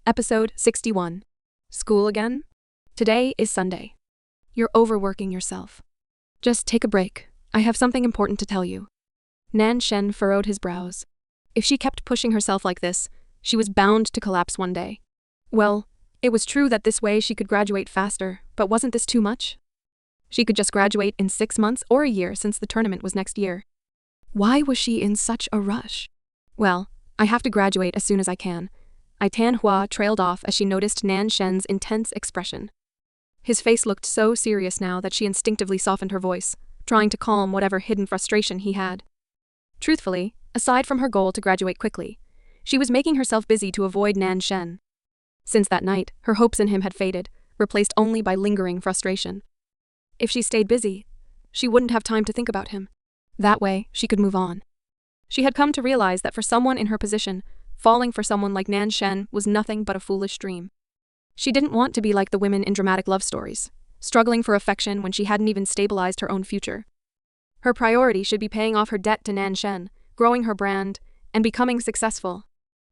Episode 61. School again? Today is Sunday. You're overworking yourself. Just take a break. I have something important to tell you. Nan Shen furrowed his brows. If she kept pushing herself like this, she was bound to collapse one day. Well, it was true that this way she could graduate faster, but wasn't this too much? She could just graduate in 6 months or a year since the tournament was next year. Why was she in such a rush? Well, I have to graduate as soon as I can. Tanhua trailed off as she noticed Nan Shen's intense expression. His face looked so serious now that she instinctively softened her voice, trying to calm whatever hidden frustration he had. Truthfully, aside from her goal to graduate quickly, she was making herself busy to avoid Nan Shen. Since that night, her hopes in him had faded, replaced only by lingering frustration. If she stayed busy, she wouldn't have time to think about him. That way, she could move on. She had come to realize that for someone in her position, falling for someone like Nan Shen was nothing but a foolish dream. She didn't want to be like the women in dramatic love stories, struggling for affection when she hadn't even stabilized her own future. Her priority should be paying off her debt to Nan Shen, growing her brand, and becoming successful.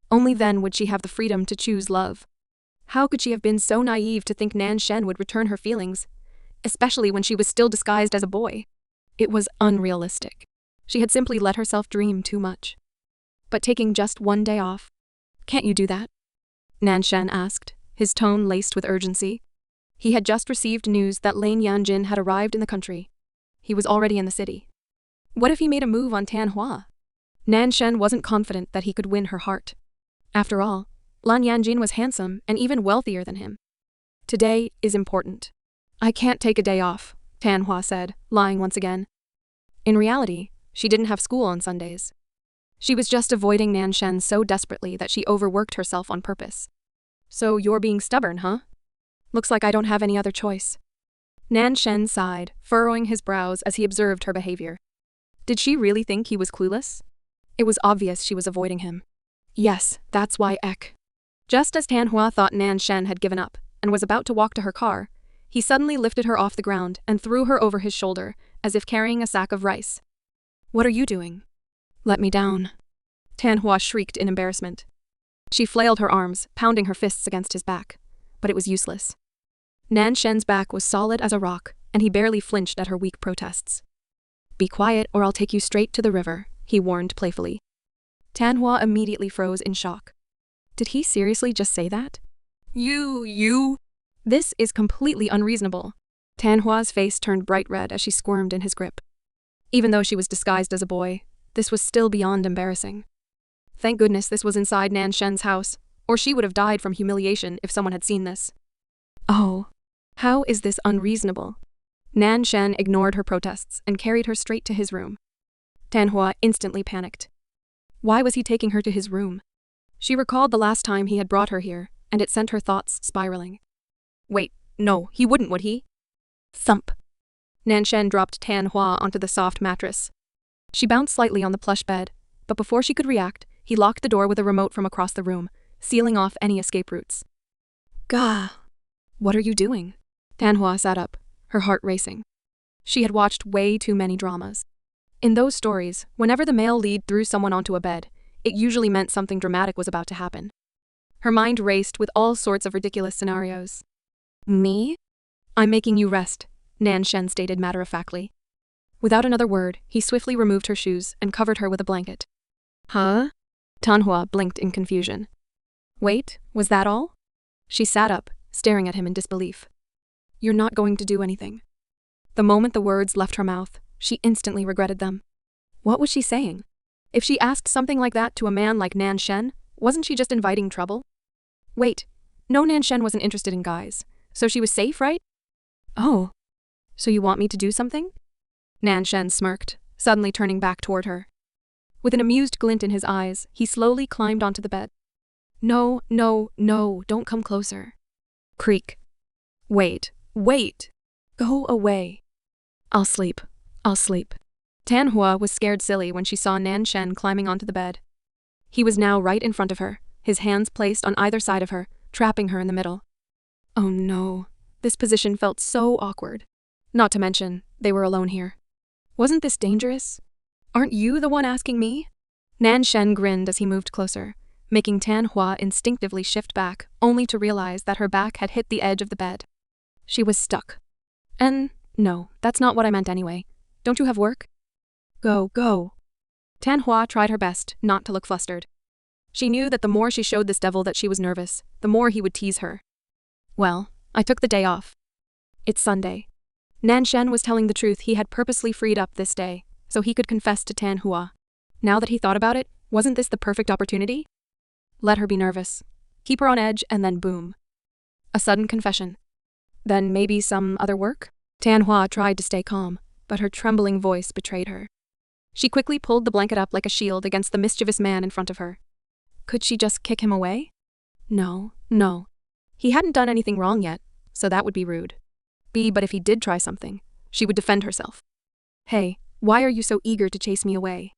Only then would she have the freedom to choose love. How could she have been so naive to think Nan Shen would return her feelings, especially when she was still disguised as a boy? It was unrealistic. She had simply let herself dream too much. But taking just one day off? Can't you do that? Nan Shen asked, his tone laced with urgency. He had just received news that Lane Yanjin had arrived in the country. He was already in the city. What if he made a move on Tanhua? Nan Shen wasn't confident that he could win her heart. After all, Lan Yanjin was handsome and even wealthier than him. Today is important. I can't take a day off, Tanhua said, lying once again. In reality, she didn't have school on Sundays. She was just avoiding Nan Shen so desperately that she overworked herself on purpose. So you're being stubborn, huh? Looks like I don't have any other choice. Nan Shen sighed, furrowing his brows as he observed her behavior. Did she really think he was clueless? It was obvious she was avoiding him. Yes, that's why Ek. Just as Tanhua thought Nan Shen had given up and was about to walk to her car, he suddenly lifted her off the ground and threw her over his shoulder, as if carrying a sack of rice. What are you doing? Let me down. Tanhua shrieked in embarrassment. She flailed her arms, pounding her fists against his back, but it was useless. Nan Shen's back was solid as a rock, and he barely flinched at her weak protests. Be quiet or I'll take you straight to the river, he warned playfully. Tanhua immediately froze in shock. Did he seriously just say that? You. This is completely unreasonable. Tanhua's face turned bright red as she squirmed in his grip. Even though she was disguised as a boy, this was still beyond embarrassing. Thank goodness this was inside Nan Shen's house, or she would have died from humiliation if someone had seen this. Oh, how is this unreasonable? Nan Shen ignored her protests and carried her straight to his room. Tanhua instantly panicked. Why was he taking her to his room? She recalled the last time he had brought her here, and it sent her thoughts spiraling. Wait, no, he wouldn't, would he? Thump. Nan Shen dropped Tanhua onto the soft mattress. She bounced slightly on the plush bed, but before she could react, he locked the door with a remote from across the room, sealing off any escape routes. Gah! What are you doing? Tanhua sat up, her heart racing. She had watched way too many dramas. In those stories, whenever the male lead threw someone onto a bed, it usually meant something dramatic was about to happen. Her mind raced with all sorts of ridiculous scenarios. Me? I'm making you rest, Nan Shen stated matter-of-factly. Without another word, he swiftly removed her shoes and covered her with a blanket. Huh? Tanhua blinked in confusion. Wait, was that all? She sat up, staring at him in disbelief. You're not going to do anything. The moment the words left her mouth, she instantly regretted them. What was she saying? If she asked something like that to a man like Nan Shen, wasn't she just inviting trouble? Wait, no, Nan Shen wasn't interested in guys, so she was safe, right? Oh, so you want me to do something? Nan Shen smirked, suddenly turning back toward her. With an amused glint in his eyes, he slowly climbed onto the bed. No, don't come closer. Creak. Wait. Go away. I'll sleep. Tanhua was scared silly when she saw Nan Shen climbing onto the bed. He was now right in front of her, his hands placed on either side of her, trapping her in the middle. Oh no, this position felt so awkward. Not to mention, they were alone here. Wasn't this dangerous? Aren't you the one asking me? Nan Shen grinned as he moved closer, making Tan Hua instinctively shift back, only to realize that her back had hit the edge of the bed. She was stuck. No, that's not what I meant anyway. Don't you have work? Go. Tan Hua tried her best not to look flustered. She knew that the more she showed this devil that she was nervous, the more he would tease her. Well, I took the day off. It's Sunday. Nan Shen was telling the truth. He had purposely freed up this day, so he could confess to Tan Hua. Now that he thought about it, wasn't this the perfect opportunity? Let her be nervous. Keep her on edge, and then boom. A sudden confession. Then maybe some other work? Tan Hua tried to stay calm, but her trembling voice betrayed her. She quickly pulled the blanket up like a shield against the mischievous man in front of her. Could she just kick him away? No. He hadn't done anything wrong yet, so that would be rude. But if he did try something, she would defend herself. Hey, why are you so eager to chase me away?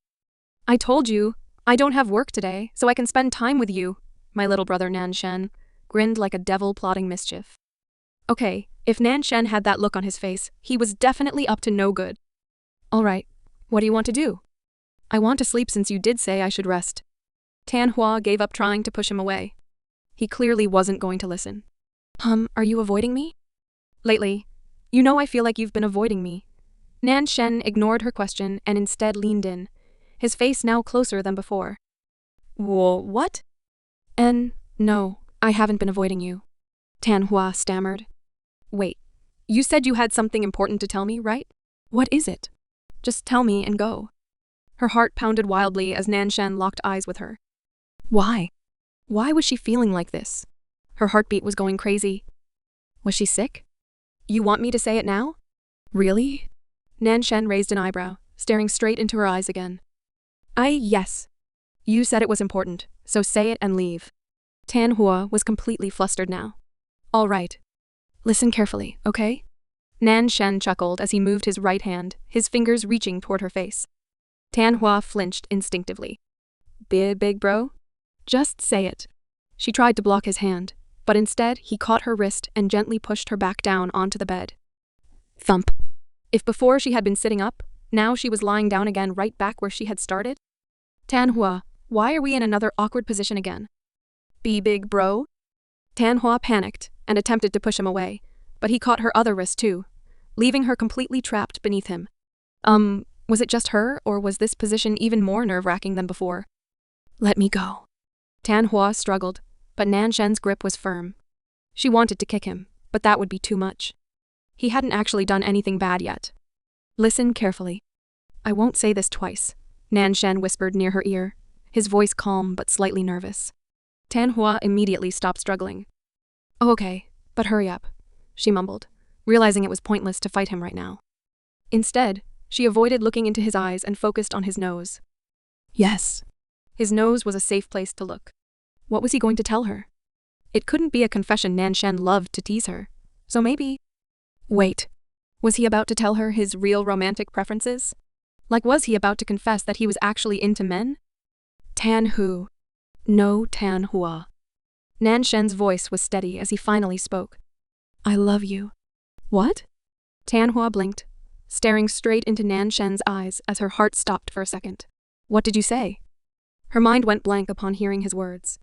I told you, I don't have work today, so I can spend time with you, my little brother Nan Shen grinned like a devil plotting mischief. Okay, if Nan Shen had that look on his face, he was definitely up to no good. All right, what do you want to do? I want to sleep since you did say I should rest. Tan Hua gave up trying to push him away. He clearly wasn't going to listen. Are you avoiding me? Lately, you know I feel like you've been avoiding me. Nan Shen ignored her question and instead leaned in, his face now closer than before. Whoa, what? No, I haven't been avoiding you. Tan Hua stammered. Wait, you said you had something important to tell me, right? What is it? Just tell me and go. Her heart pounded wildly as Nan Shen locked eyes with her. Why? Why was she feeling like this? Her heartbeat was going crazy. Was she sick? You want me to say it now? Really? Nan Shen raised an eyebrow, staring straight into her eyes again. Yes. You said it was important, so say it and leave. Tan Hua was completely flustered now. All right. Listen carefully, okay? Nan Shen chuckled as he moved his right hand, his fingers reaching toward her face. Tan Hua flinched instinctively. Big bro? Just say it. She tried to block his hand, but instead he caught her wrist and gently pushed her back down onto the bed. Thump. If before she had been sitting up, now she was lying down again right back where she had started. Tan Hua, why are we in another awkward position again? Big bro? Tan Hua panicked and attempted to push him away, but he caught her other wrist too, leaving her completely trapped beneath him. Was it just her, or was this position even more nerve-wracking than before? Let me go. Tan Hua struggled, but Nan Shen's grip was firm. She wanted to kick him, but that would be too much. He hadn't actually done anything bad yet. Listen carefully. I won't say this twice, Nan Shen whispered near her ear, his voice calm but slightly nervous. Tan Hua immediately stopped struggling. Oh, okay, but hurry up, she mumbled, realizing it was pointless to fight him right now. Instead, she avoided looking into his eyes and focused on his nose. Yes. His nose was a safe place to look. What was he going to tell her? It couldn't be a confession. Nan Shen loved to tease her, so maybe… Wait, was he about to tell her his real romantic preferences? Like, was he about to confess that he was actually into men? Tan Hu. No, Tan Hua. Nan Shen's voice was steady as he finally spoke. I love you. What? Tan Hua blinked, staring straight into Nan Shen's eyes as her heart stopped for a second. What did you say? Her mind went blank upon hearing his words.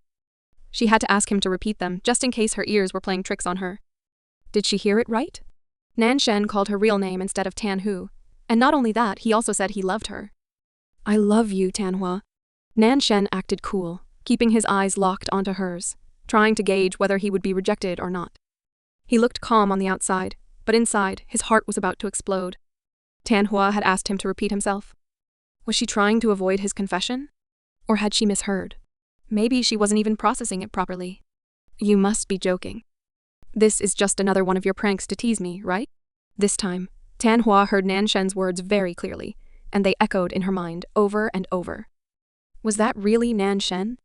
She had to ask him to repeat them, just in case her ears were playing tricks on her. Did she hear it right? Nan Shen called her real name instead of Tan Hu, and not only that, he also said he loved her. I love you, Tan Hua. Nan Shen acted cool, keeping his eyes locked onto hers, trying to gauge whether he would be rejected or not. He looked calm on the outside, but inside, his heart was about to explode. Tan Hua had asked him to repeat himself. Was she trying to avoid his confession? Or had she misheard? Maybe she wasn't even processing it properly. You must be joking. This is just another one of your pranks to tease me, right? This time, Tan Hua heard Nan Shen's words very clearly, and they echoed in her mind over and over. Was that really Nan Shen?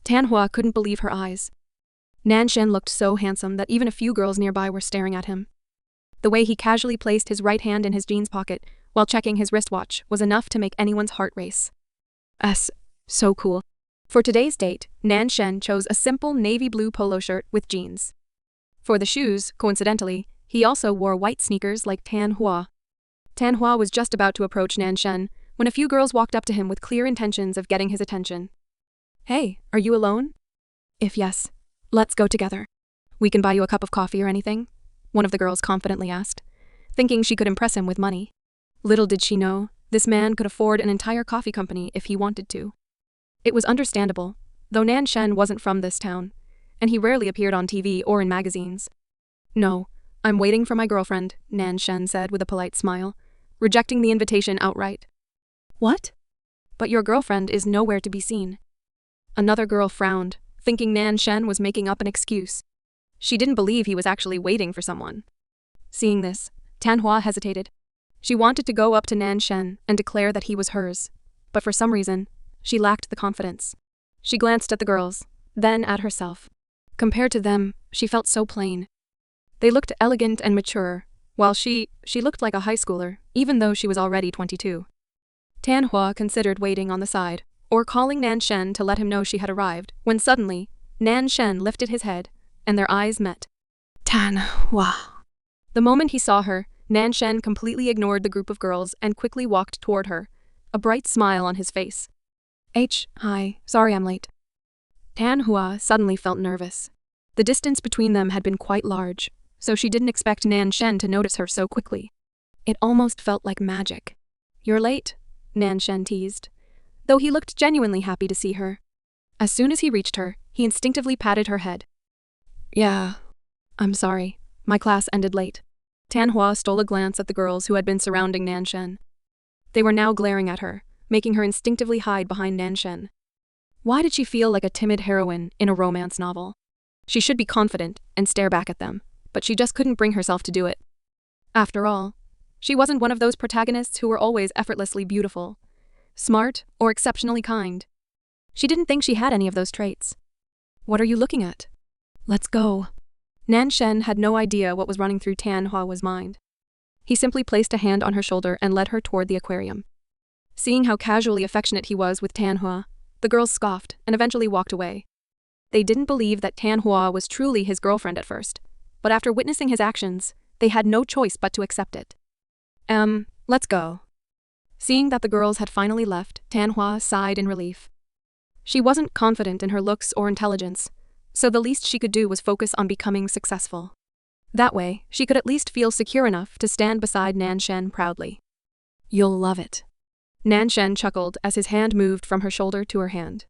Tan Hua couldn't believe her eyes. Nan Shen looked so handsome that even a few girls nearby were staring at him. The way he casually placed his right hand in his jeans pocket while checking his wristwatch was enough to make anyone's heart race. So cool. For today's date, Nan Shen chose a simple navy blue polo shirt with jeans. For the shoes, coincidentally, he also wore white sneakers like Tan Hua. Tan Hua was just about to approach Nan Shen when a few girls walked up to him with clear intentions of getting his attention. Hey, are you alone? If yes, let's go together. We can buy you a cup of coffee or anything, one of the girls confidently asked, thinking she could impress him with money. Little did she know, this man could afford an entire coffee company if he wanted to. It was understandable, though Nan Shen wasn't from this town, and he rarely appeared on TV or in magazines. No, I'm waiting for my girlfriend, Nan Shen said with a polite smile, rejecting the invitation outright. What? But your girlfriend is nowhere to be seen. Another girl frowned, thinking Nan Shen was making up an excuse. She didn't believe he was actually waiting for someone. Seeing this, Tanhua hesitated. She wanted to go up to Nan Shen and declare that he was hers, but for some reason, she lacked the confidence. She glanced at the girls, then at herself. Compared to them, she felt so plain. They looked elegant and mature, while she looked like a high schooler, even though she was already 22. Tanhua considered waiting on the side, or calling Nan Shen to let him know she had arrived, when suddenly, Nan Shen lifted his head, and their eyes met. Tanhua. The moment he saw her, Nan Shen completely ignored the group of girls and quickly walked toward her, a bright smile on his face. Hi, sorry I'm late. Tanhua suddenly felt nervous. The distance between them had been quite large, so she didn't expect Nan Shen to notice her so quickly. It almost felt like magic. You're late, Nan Shen teased, though he looked genuinely happy to see her. As soon as he reached her, he instinctively patted her head. Yeah, I'm sorry, my class ended late. Tanhua stole a glance at the girls who had been surrounding Nan Shen. They were now glaring at her, making her instinctively hide behind Nan Shen. Why did she feel like a timid heroine in a romance novel? She should be confident and stare back at them, but she just couldn't bring herself to do it. After all, she wasn't one of those protagonists who were always effortlessly beautiful, smart, or exceptionally kind. She didn't think she had any of those traits. What are you looking at? Let's go. Nan Shen had no idea what was running through Tanhua's mind. He simply placed a hand on her shoulder and led her toward the aquarium. Seeing how casually affectionate he was with Tanhua, the girls scoffed and eventually walked away. They didn't believe that Tanhua was truly his girlfriend at first, but after witnessing his actions, they had no choice but to accept it. Let's go. Seeing that the girls had finally left, Tanhua sighed in relief. She wasn't confident in her looks or intelligence, so the least she could do was focus on becoming successful. That way, she could at least feel secure enough to stand beside Nan Shen proudly. You'll love it. Nan Shen chuckled as his hand moved from her shoulder to her hand.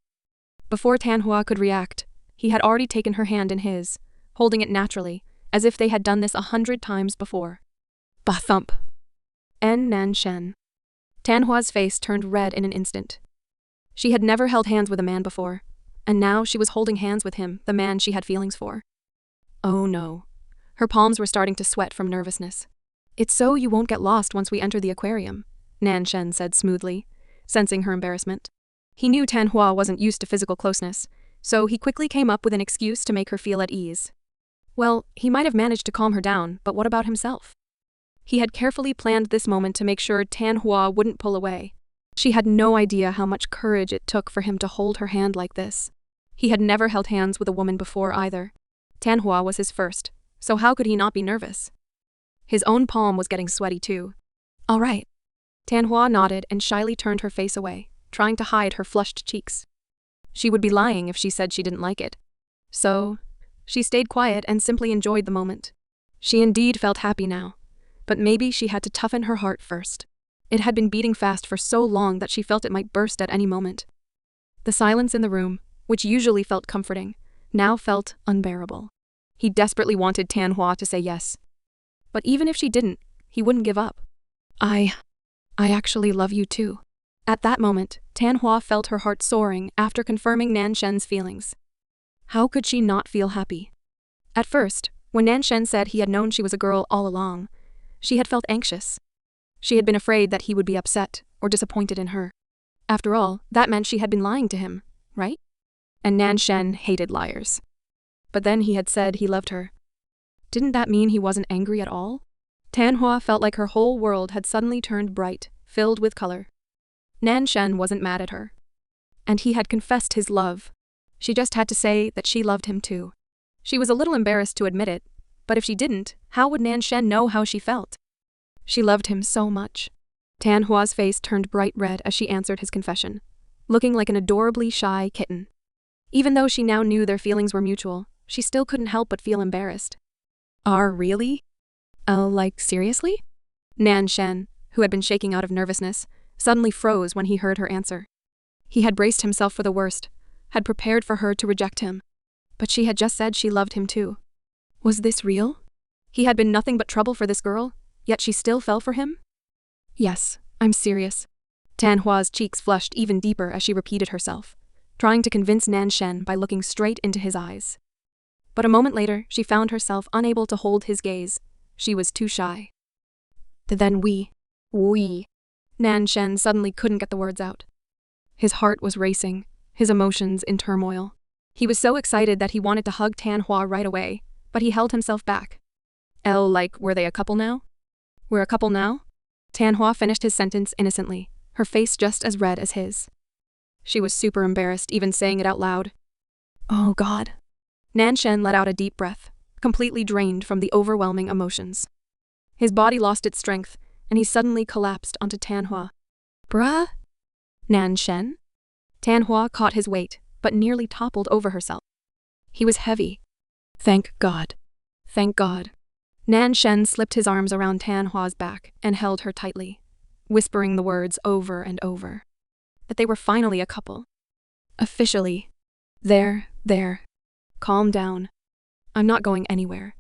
Before Tanhua could react, he had already taken her hand in his, holding it naturally, as if they had done this 100 times before. Ba-thump. Nan Shen. Tanhua's face turned red in an instant. She had never held hands with a man before, and now she was holding hands with him, the man she had feelings for. Oh no. Her palms were starting to sweat from nervousness. It's so you won't get lost once we enter the aquarium, Nan Shen said smoothly, sensing her embarrassment. He knew Tanhua wasn't used to physical closeness, so he quickly came up with an excuse to make her feel at ease. Well, he might have managed to calm her down, but what about himself? He had carefully planned this moment to make sure Tanhua wouldn't pull away. She had no idea how much courage it took for him to hold her hand like this. He had never held hands with a woman before either. Tanhua was his first, so how could he not be nervous? His own palm was getting sweaty too. All right. Tanhua nodded and shyly turned her face away, trying to hide her flushed cheeks. She would be lying if she said she didn't like it. So, she stayed quiet and simply enjoyed the moment. She indeed felt happy now, but maybe she had to toughen her heart first. It had been beating fast for so long that she felt it might burst at any moment. The silence in the room, which usually felt comforting, now felt unbearable. He desperately wanted Tanhua to say yes. But even if she didn't, he wouldn't give up. I actually love you too. At that moment, Tanhua felt her heart soaring after confirming Nan Shen's feelings. How could she not feel happy? At first, when Nan Shen said he had known she was a girl all along, she had felt anxious. She had been afraid that he would be upset or disappointed in her. After all, that meant she had been lying to him, right? And Nan Shen hated liars. But then he had said he loved her. Didn't that mean he wasn't angry at all? Tanhua felt like her whole world had suddenly turned bright, filled with color. Nan Shen wasn't mad at her. And he had confessed his love. She just had to say that she loved him too. She was a little embarrassed to admit it, but if she didn't, how would Nan Shen know how she felt? She loved him so much. Tanhua's face turned bright red as she answered his confession, looking like an adorably shy kitten. Even though she now knew their feelings were mutual, she still couldn't help but feel embarrassed. Really? Like, seriously? Nan Shen, who had been shaking out of nervousness, suddenly froze when he heard her answer. He had braced himself for the worst, had prepared for her to reject him. But she had just said she loved him too. Was this real? He had been nothing but trouble for this girl, yet she still fell for him? Yes, I'm serious. Tanhua's cheeks flushed even deeper as she repeated herself, trying to convince Nan Shen by looking straight into his eyes. But a moment later, she found herself unable to hold his gaze. She was too shy. Then we. Nan Shen suddenly couldn't get the words out. His heart was racing, his emotions in turmoil. He was so excited that he wanted to hug Tanhua right away, but he held himself back. Like, were they a couple now? We're a couple now? Tanhua finished his sentence innocently, her face just as red as his. She was super embarrassed even saying it out loud. Oh God. Nan Shen let out a deep breath, completely drained from the overwhelming emotions. His body lost its strength, and he suddenly collapsed onto Tanhua. Bruh? Nan Shen? Tanhua caught his weight, but nearly toppled over herself. He was heavy. Thank God. Thank God. Nan Shen slipped his arms around Tanhua's back and held her tightly, whispering the words over and over. That they were finally a couple. Officially. There. Calm down. I'm not going anywhere.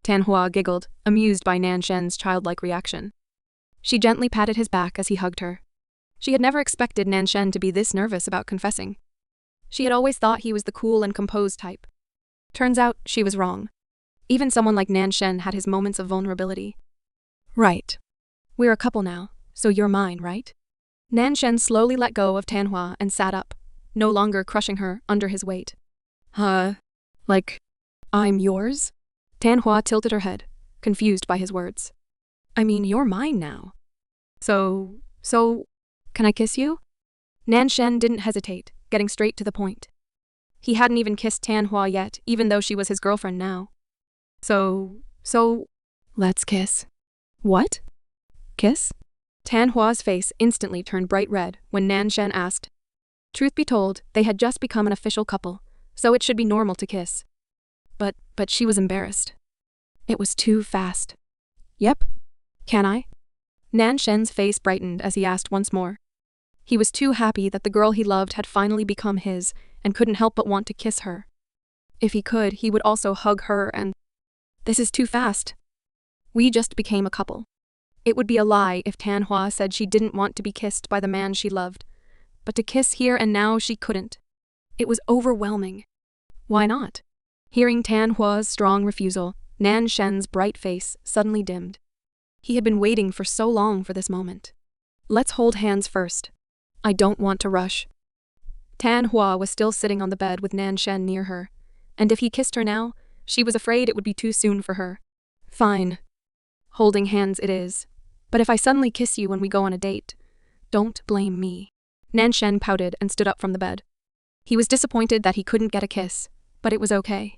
Tanhua giggled, amused by Nan Shen's childlike reaction. She gently patted his back as he hugged her. She had never expected Nan Shen to be this nervous about confessing. She had always thought he was the cool and composed type. Turns out, she was wrong. Even someone like Nan Shen had his moments of vulnerability. Right. We're a couple now, so you're mine, right? Nan Shen slowly let go of Tanhua and sat up, no longer crushing her under his weight. Like, I'm yours? Tanhua tilted her head, confused by his words. I mean, you're mine now. So, can I kiss you? Nan Shen didn't hesitate, getting straight to the point. He hadn't even kissed Tanhua yet, even though she was his girlfriend now. So, let's kiss. What? Kiss? Tanhua's face instantly turned bright red when Nan Shen asked. Truth be told, they had just become an official couple, so it should be normal to kiss. But she was embarrassed. It was too fast. Yep. Can I? Nan Shen's face brightened as he asked once more. He was too happy that the girl he loved had finally become his and couldn't help but want to kiss her. If he could, he would also hug her and… This is too fast. We just became a couple. It would be a lie if Tanhua said she didn't want to be kissed by the man she loved. But to kiss here and now she couldn't. It was overwhelming. Why not? Hearing Tanhua's strong refusal, Nan Shen's bright face suddenly dimmed. He had been waiting for so long for this moment. Let's hold hands first. I don't want to rush. Tanhua was still sitting on the bed with Nan Shen near her, and if he kissed her now, she was afraid it would be too soon for her. Fine. Holding hands it is. But if I suddenly kiss you when we go on a date, don't blame me. Nan Shen pouted and stood up from the bed. He was disappointed that he couldn't get a kiss, but it was okay.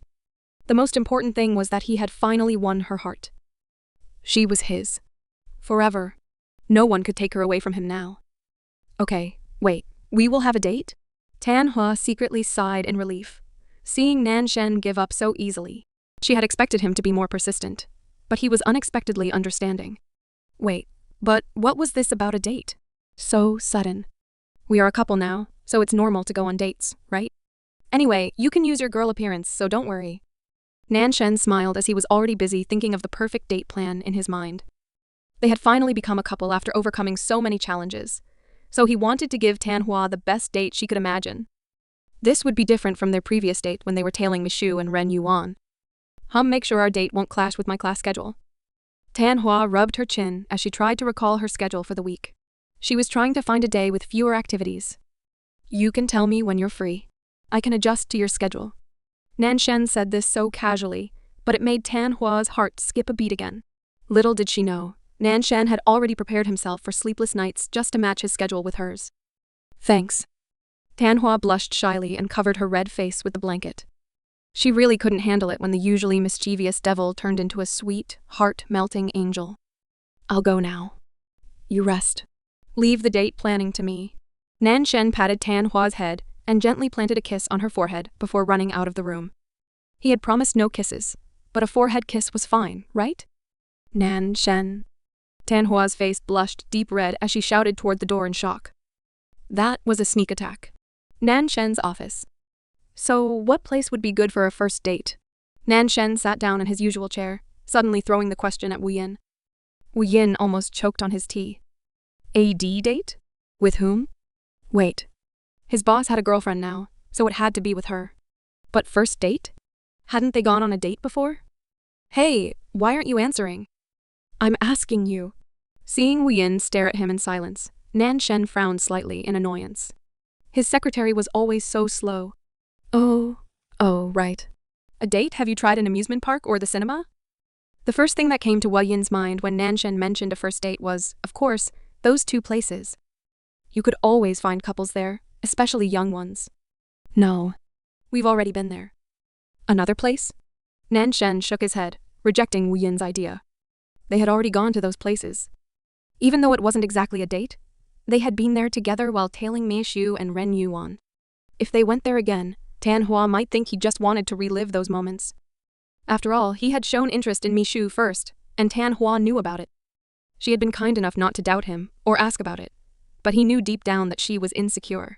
The most important thing was that he had finally won her heart. She was his. Forever. No one could take her away from him now. Okay, wait, we will have a date? Tanhua secretly sighed in relief, seeing Nan Shen give up so easily. She had expected him to be more persistent, but he was unexpectedly understanding. Wait, but what was this about a date? So sudden. We are a couple now, so it's normal to go on dates, right? Anyway, you can use your girl appearance, so don't worry. Nan Shen smiled as he was already busy thinking of the perfect date plan in his mind. They had finally become a couple after overcoming so many challenges, so he wanted to give Tanhua the best date she could imagine. This would be different from their previous date when they were tailing Mishu and Ren Yuan. Make sure our date won't clash with my class schedule. Tanhua rubbed her chin as she tried to recall her schedule for the week. She was trying to find a day with fewer activities. You can tell me when you're free. I can adjust to your schedule. Nan Shen said this so casually, but it made Tanhua's heart skip a beat again. Little did she know, Nan Shen had already prepared himself for sleepless nights just to match his schedule with hers. Thanks. Tanhua blushed shyly and covered her red face with the blanket. She really couldn't handle it when the usually mischievous devil turned into a sweet, heart-melting angel. I'll go now. You rest. Leave the date planning to me. Nan Shen patted Tanhua's head and gently planted a kiss on her forehead before running out of the room. He had promised no kisses, but a forehead kiss was fine, right? Nan Shen. Tanhua's face blushed deep red as she shouted toward the door in shock. That was a sneak attack. Nan Shen's office. So, what place would be good for a first date? Nan Shen sat down in his usual chair, suddenly throwing the question at Wu Yin. Wu Yin almost choked on his tea. AD date? With whom? Wait. His boss had a girlfriend now, so it had to be with her. But first date? Hadn't they gone on a date before? Hey, why aren't you answering? I'm asking you. Seeing Wu Yin stare at him in silence, Nan Shen frowned slightly in annoyance. His secretary was always so slow. Oh, right. A date? Have you tried an amusement park or the cinema? The first thing that came to Wu Yin's mind when Nan Shen mentioned a first date was, of course, those two places. You could always find couples there, especially young ones. No. We've already been there. Another place? Nan Shen shook his head, rejecting Wu Yin's idea. They had already gone to those places. Even though it wasn't exactly a date, they had been there together while tailing Mei Shu and Ren Yuan. If they went there again, Tan Hua might think he just wanted to relive those moments. After all, he had shown interest in Mei Shu first, and Tan Hua knew about it. She had been kind enough not to doubt him or ask about it, but he knew deep down that she was insecure.